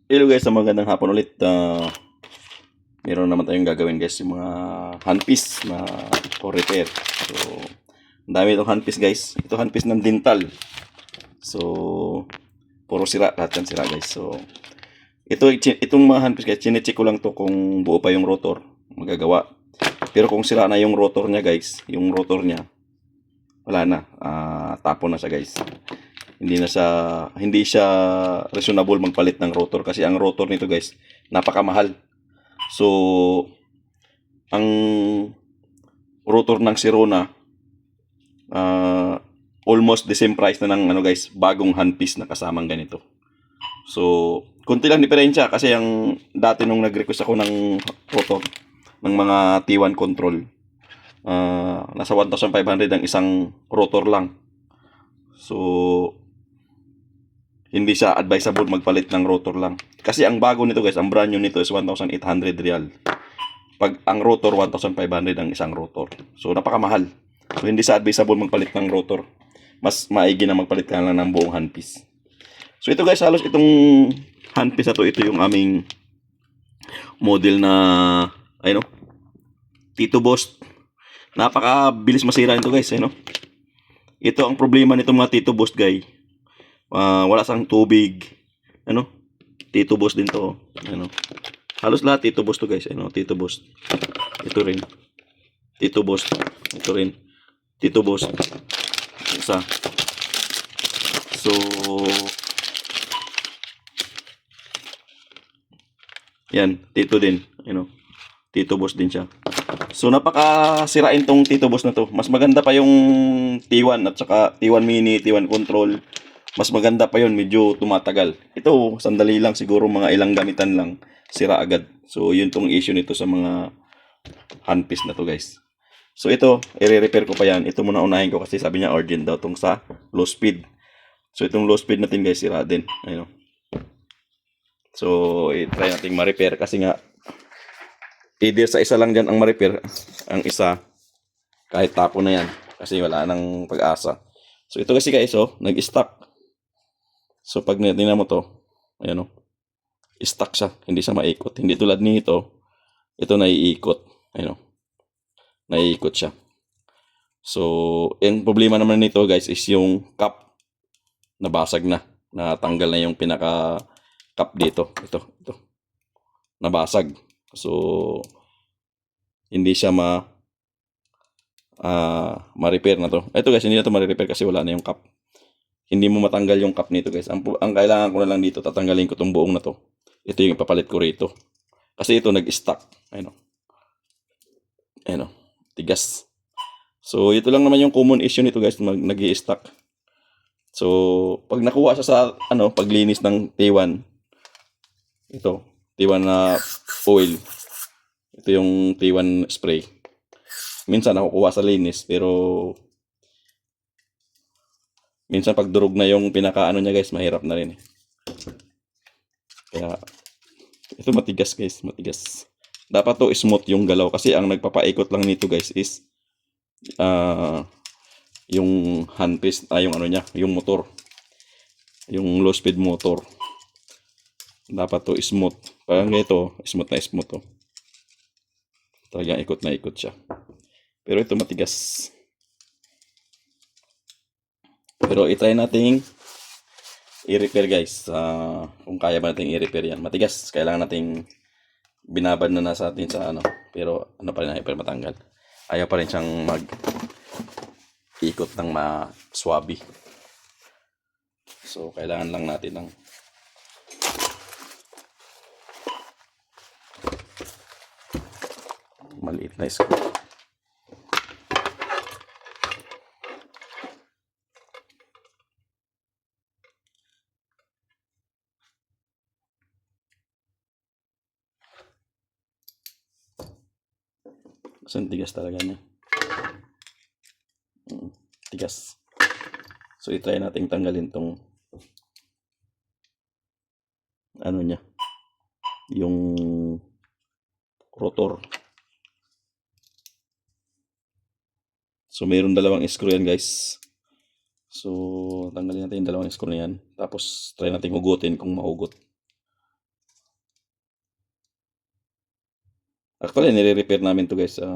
Hello guys, sa magandang hapon ulit. Meron naman tayong gagawin guys, yung mga handpiece na for repair. So, ang dami itong handpiece guys. Ito handpiece ng dental. So, puro sira, lahat yan sira guys. So, itong mga handpiece guys, chinecheck ko lang to kung buo pa yung rotor. Magagawa. Pero kung sira na yung rotor niya guys, yung rotor niya, wala na. Tapon na siya guys. Hindi siya reasonable magpalit ng rotor kasi ang rotor nito guys napakamahal. So ang rotor ng Sirona almost the same price na ng ano guys, bagong handpiece na kasamang ganito. So konti lang diferensya kasi ang dati nung nag-request ako ng rotor ng mga T1 control, nasa 1,500 ang isang rotor lang. So hindi siya advisable magpalit ng rotor lang. Kasi ang bago nito guys, ang brand new nito is 1,800 real. Pag ang rotor, 1,500 ang isang rotor. So napakamahal. So hindi siya advisable magpalit ng rotor. Mas maigi na magpalit ka lang ng buong handpiece. So ito guys, halos itong handpiece na to, ito yung aming model na, ayun, Tito Boss. Napakabilis masira ito guys, ayun. Ito ang problema nito mga Tito Boss guys. Wala sang tubig, ano, Tito Boss din to, ano, halos lahat Tito Boss to guys, ano, Tito Boss, ito rin, Tito Boss, ito rin, Tito Boss, isa, so, yan, Tito din, ano, Tito Boss din siya. So napakasirain tong Tito Boss na to. Mas maganda pa yung T1 at saka T1 Mini, T1 Control. Mas maganda pa yon, medyo tumatagal. Ito, sandali lang, siguro mga ilang gamitan lang, sira agad. So, yun tong issue nito sa mga handpiece na to guys. So, ito, i-repair ko pa yan. Ito muna unahin ko kasi sabi niya urgent daw tong sa low speed. So, itong low speed natin guys, sira din. Ayun. So, i-try natin ma-repair kasi nga, either sa isa lang dyan ang ma-repair, ang isa, kahit tapo na yan. Kasi wala nang pag-asa. So, ito kasi guys, oh, nag-stuck. So pag tingnan mo to, ayan o, stuck siya, hindi siya maikot. Hindi tulad nito, ito naiikot. Ayan o, naiikot siya. So, yung problema naman nito guys is yung cup, nabasag na. Natanggal na yung pinaka cup dito. Ito. Nabasag. So, hindi siya ma-repair na to. Ito guys, hindi na to ma-repair kasi wala na yung cup. Hindi mo matanggal yung cup nito guys. Ang kailangan ko na lang dito, tatanggalin ko tong buong na to. Ito yung ipapalit ko rito. Kasi ito nag-stuck. Ayun o. Tigas. So ito lang naman yung common issue nito guys, nag-i-stuck. So pag nakuha siya sa paglinis ng T1, ito, T1 na oil. Ito yung T1 spray. Minsan nakukuha sa linis pero minsan pag durog na yung pinaka niya guys, mahirap na rin. Kaya ito matigas guys, matigas. Dapat to smooth yung galaw kasi ang nagpapaikot lang nito guys is yung handpiece, yung niya, yung motor. Yung low speed motor. Dapat to smooth. Parang ganito, smooth na smooth to. Talagang ikot na ikot siya. Pero ito matigas. Pero i-try nating i-repair guys. Kung kaya ba nating i-repair yan. Matigas. Kailangan nating binabad na sa atin sa Pero pa rin, hyper matanggal. Ayaw pa rin siyang ikot ng ma-swabe. So, kailangan lang natin ng maliit na screw. Kasi tigas talaga niya. Tigas. So, i-try natin tanggalin tong niya. Yung rotor. So, mayroon dalawang screw yan guys. So, tanggalin natin yung dalawang screw na yan. Tapos, try natin hugutin kung mahugot. Actually, nire-repair namin to guys sa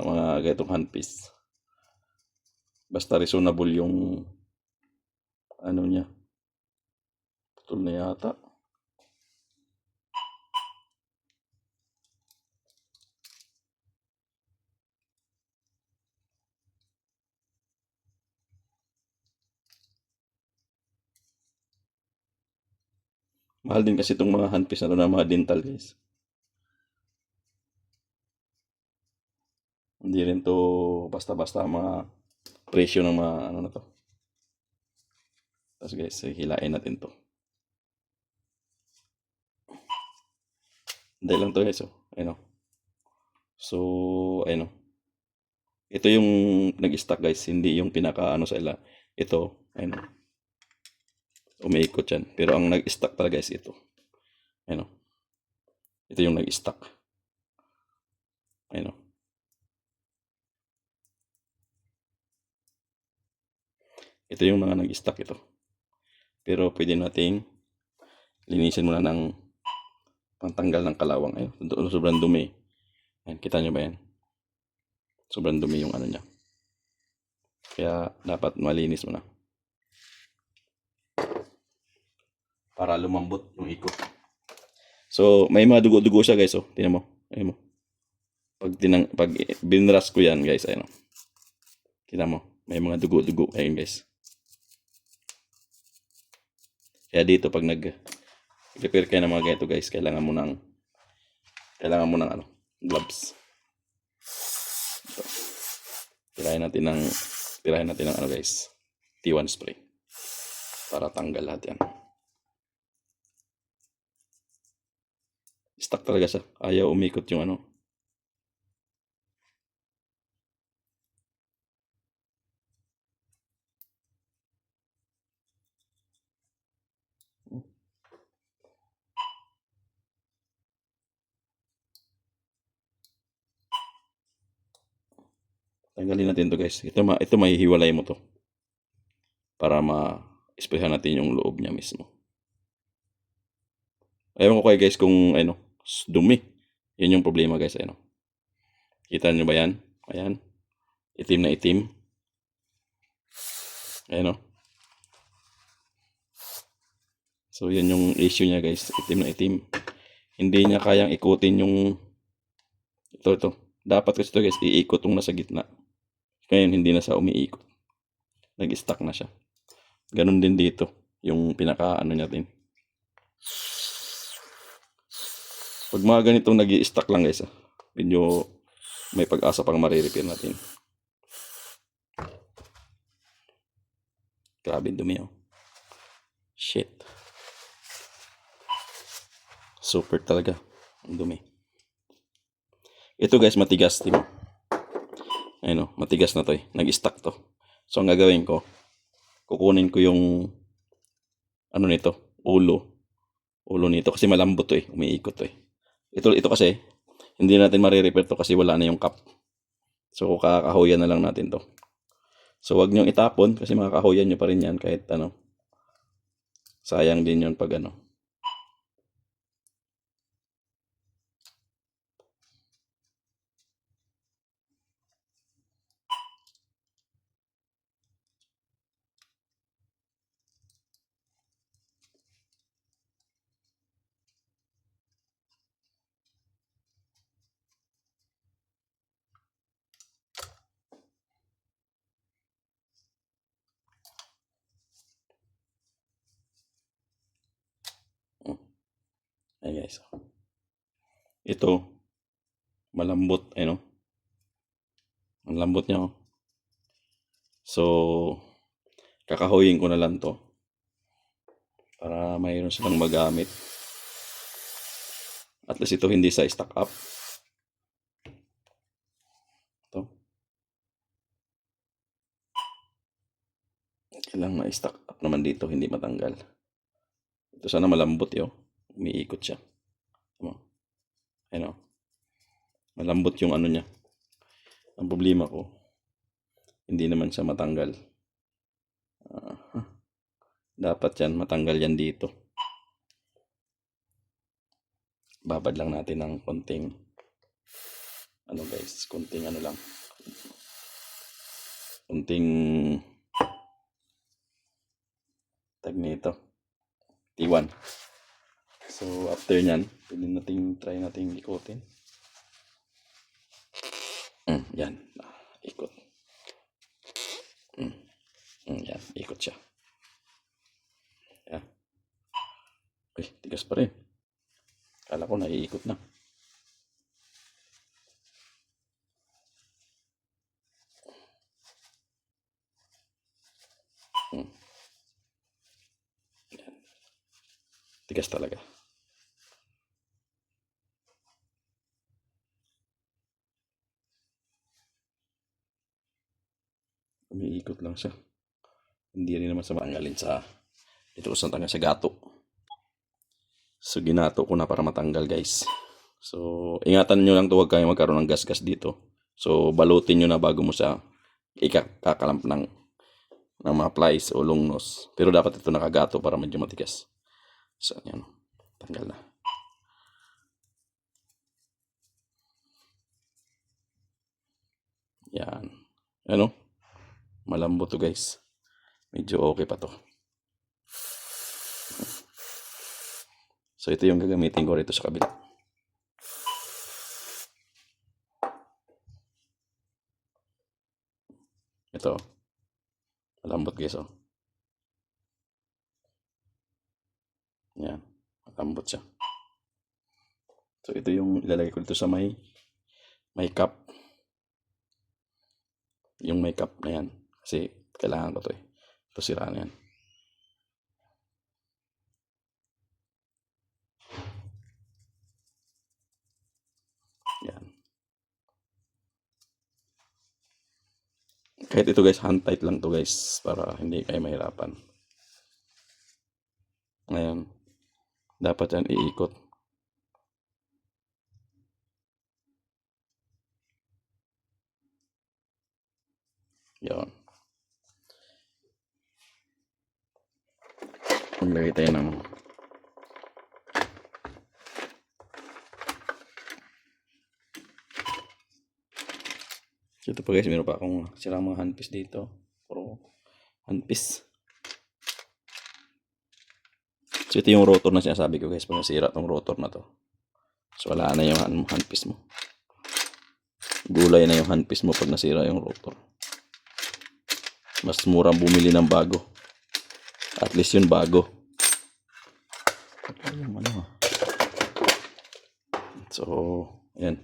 mga ganitong handpiece. Basta reasonable yung ano niya. Putol na yata. Mahal din kasi itong mga handpiece na to na mga dental guys. Hindi rin to basta-basta mga presyo ng mga ano na to. Tapos guys, hilain natin to. Hindi lang to guys. Oh. Ayun, oh. So, ayun, oh. Ito yung nag-stack guys, hindi yung pinaka ano sa ila. Ito, ayun, oh. Umiikot yan. Pero ang nag-stack talaga guys ito. Ayun, oh. Ito yung nag-stack. Ayun, oh. Ito yung mga nag-stack ito. Pero pwede nating linisin muna ng pantanggal ng kalawang. Ayun, sobrang dumi. Ayun, kita nyo ba yan? Sobrang dumi yung ano niya. Kaya dapat malinis muna. Para lumambot yung ikot. So, may mga dugo-dugo siya guys. Oh. Tingnan mo. Ayun mo. Pag binras ko yan guys. Ayun, oh. Kita mo. May mga dugo-dugo. Ayun guys. Kaya dito pag nag-repair kayo ng mga ganito guys, kailangan mo ng ano, gloves. Ito. Tirahin natin ng ano guys, T1 spray. Para tanggal lahat yan. Stuck talaga siya. Ayaw umikot yung ano. Tanggalin natin to guys. Ito mahihiwalay mo to. Para ma-sprayan natin yung loob niya mismo. Ayaw ko kayo guys kung ano, dumi. Yan yung problema guys. Ano. Kita nyo ba yan? Ayan. Itim na itim. Ayan o. So yan yung issue niya guys. Itim na itim. Hindi niya kayang ikutin yung ito. Dapat kasi ito guys, iikot yung nasa gitna. Ngayon hindi na siya umiikot. Nag-stuck na siya. Ganun din dito. Yung pinaka ano natin. Pag mga ganitong nag-i-stuck lang guys, medyo may pag-asa pang marirepair natin. Grabe dumi oh. Shit. Super talaga. Ang dumi. Ito guys, matigas. Diba? Ayun oh, matigas na to eh. Nag-stuck to. So ang gagawin ko, kukunin ko yung ano nito, ulo nito kasi malambot to eh. Umiikot to eh. Ito kasi, hindi natin marirepair to kasi wala na yung cap. So, kakahuyan na lang natin to. So, wag nyo itapon kasi makakahuyan nyo pa rin yan kahit ano. Sayang din yun pag ano. Ayan guys. Ito, malambot. Ayun, ang lambot niya. Oh. So, kakahuyin ko na lang to. Para mayroon silang magamit. At least ito hindi sa stack up. Ito. Kailangan ma-stack up naman dito, hindi matanggal. Ito sana malambot yun. Umiikot siya. Ayun o. Malambot yung ano niya. Ang problema ko, hindi naman siya matanggal. Dapat yan, matanggal yan dito. Babad lang natin ng konting ano guys, kunting ano lang. Kunting tag nito. T1. So, after nyan, pwede natin try natin ikutin. Yan. Ikot. Yan. Ikot siya. Yan. Uy, tigas pa rin. Kala ko naiikot na. Yan. Tigas talaga. Umiikot lang siya. Hindi rin naman sa matanggalin sa ito sa tanggal sa gato. So ginato ko na para matanggal guys. So ingatan nyo lang to, huwag kayo magkaroon ng gas-gas dito. So balutin nyo na bago mo siya ikakalamp ng mga plies o long nose. Pero dapat ito nakagato para medyo matigas. So yan, tanggal na. Yan. Ano? Malambot to guys. Medyo okay pa to. So ito yung gagamitin ko rito sa kabila. Ito. Malambot guys oh. Yan. Malambot siya. So ito yung ilalagay ko dito sa may cup. Yung may cup na yan. Kasi kailangan ko to eh. Ito sira na yan. Yan. Kahit ito guys, hand tight lang to guys. Para hindi kayo mahirapan. Ngayon. Dapat yan iikot. Yan. Maglagay tayo ng ito pa guys, meron pa akong sirang mga handpiece dito. Puro handpiece. So ito yung rotor na sinasabi ko guys, pag nasira tong rotor na to. So wala na yung handpiece mo. Gulay na yung handpiece mo pag nasira yung rotor. Mas murang bumili ng bago. At least yun bago. So, ayan.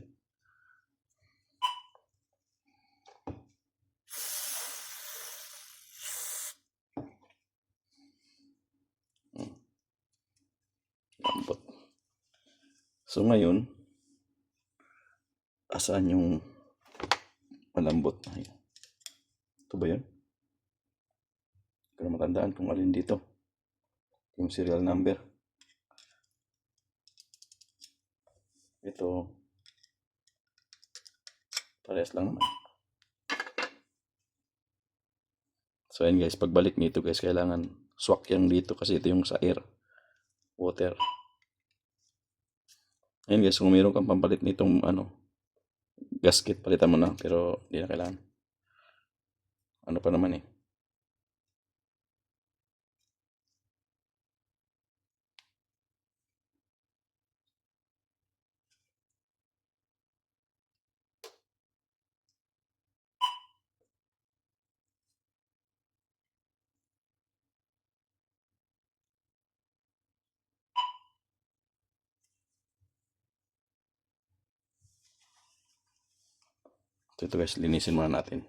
Lambot. So ngayon, asaan yung malambot na yun? Ito ba yun? Hindi ko matandaan kung alin dito. Yung serial number. Ito. Parehas lang naman. So ayan guys, pagbalik nito guys, kailangan swak yan dito kasi ito yung sa air. Water. Ayan guys, kung mayroon kang pampalit nitong gasket, palitan mo na. Pero hindi na kailangan. Ano pa naman eh. So ito guys, linisin muna natin.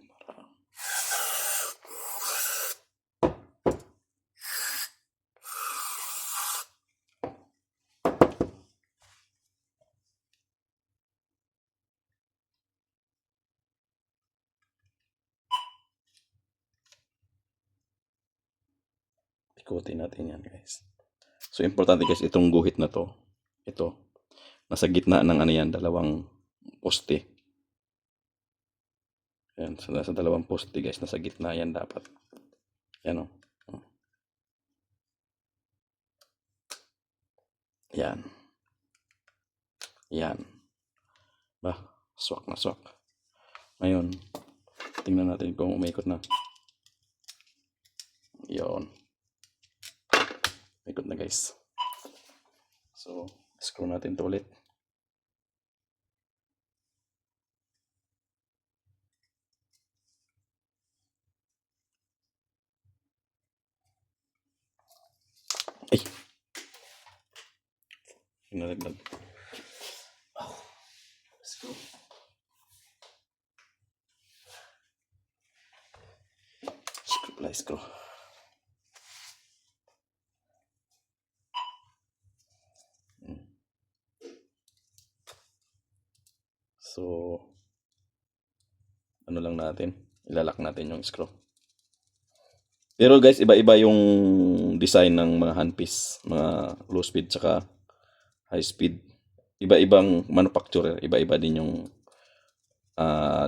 Ikutin natin yan guys. So importante guys, itong guhit na to, ito, nasa gitna ng ano yan, dalawang poste. Yan, so nasa dalawang poste guys, nasa gitna yan dapat. Yan o. Yan. Yan. Bah, Swak na swak. Ngayon, tingnan natin kung umiikot na. Yun. Ikot na guys. So, screw natin to ulit. Ay! Nalaglag. Oh. Screw. Screw pala, screw. So, ano lang natin, ilalak natin yung screw. Pero guys, iba-iba yung design ng mga handpiece, mga low speed tsaka high speed. Iba-ibang manufacturer, iba-iba din yung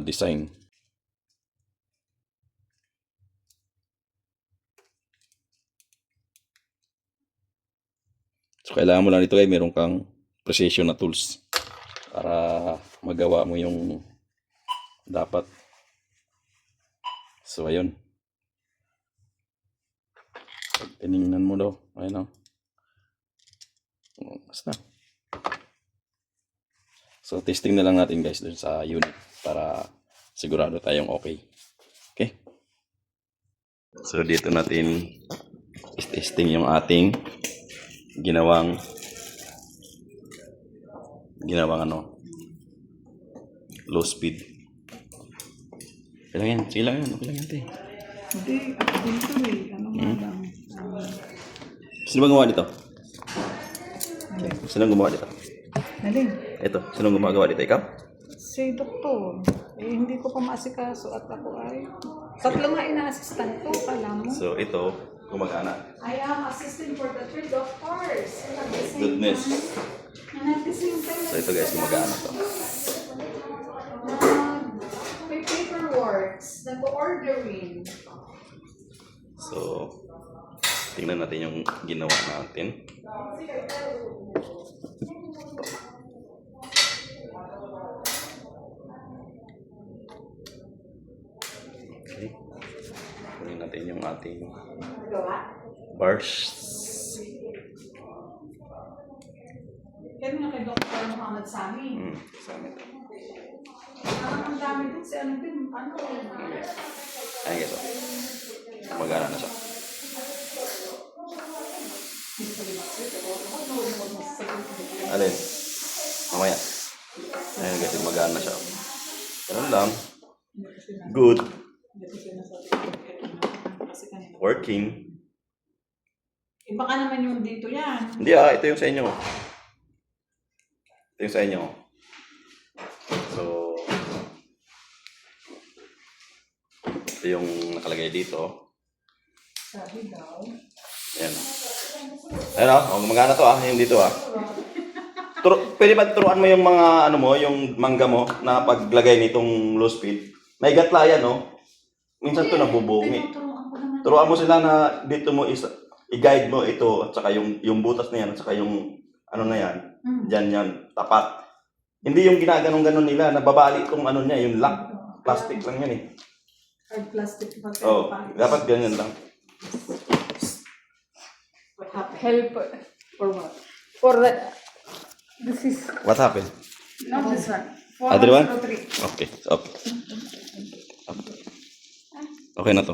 design. So, kailangan mo lang dito guys, meron kang precision na tools para magawa mo yung dapat. So, ayun. Pag tinignan mo daw, ayun o. Basta. So, testing na lang natin guys dun sa unit para sigurado tayong okay. Okay? So, dito natin testing yung ating ginawang ano, low speed. Okay lang yan. Sige lang yan. Okay lang yan, te. Hindi, ako dito eh. Ano nga lang. Sino ba gumawa dito? Sino gumawa dito? Naling, Ito. Sino gumagawa dito? Ikaw? si doktor. Eh, hindi ko pa maasikaso at ako ay... Tatlo nga ina-assistant ko, kala mo. So, ito, gumagana. I am assisting for the 3 doctors. And at the same Goodness. time, and at the same time, So, ito guys, gumagana to. may paperwork, nag-ordering. So, tingnan natin yung ginawa natin. Okay. Kunin natin yung ating bars. Yan nga kay Dr. Muhammad Sami. Sa amin to. Ang dami din si ano din, ano. Ayan guys, oh. Gumagana na siya. Alin? Mamaya. Ayan guys, gumagana na siya. Ganun lang. Good. Working. Iba ka naman yung dito yan. Hindi ito yung sa inyo. Ito yung sa inyo. So, ito yung nakalagay dito. Sabi daw. Ayan. Ayan gumagana to yung dito Pwede ba turuan mo yung mga ano mo, yung mangga mo na paglagay nitong low speed? May gatla yan Minsan to nabubungi. Turuan mo sila na dito mo i-guide mo ito at saka yung butas na yan at saka yung ano na yan. Diyan yan, tapat. Hindi yung ginaganong-ganon nila, nababali itong ano niya, yung lock. Plastic lang yan Hard plastic pa. Dapat ganyan lang. What happened? Help. For what? For the... This is... What happened? Not this one. Other one? 4103. Okay. Okay na to.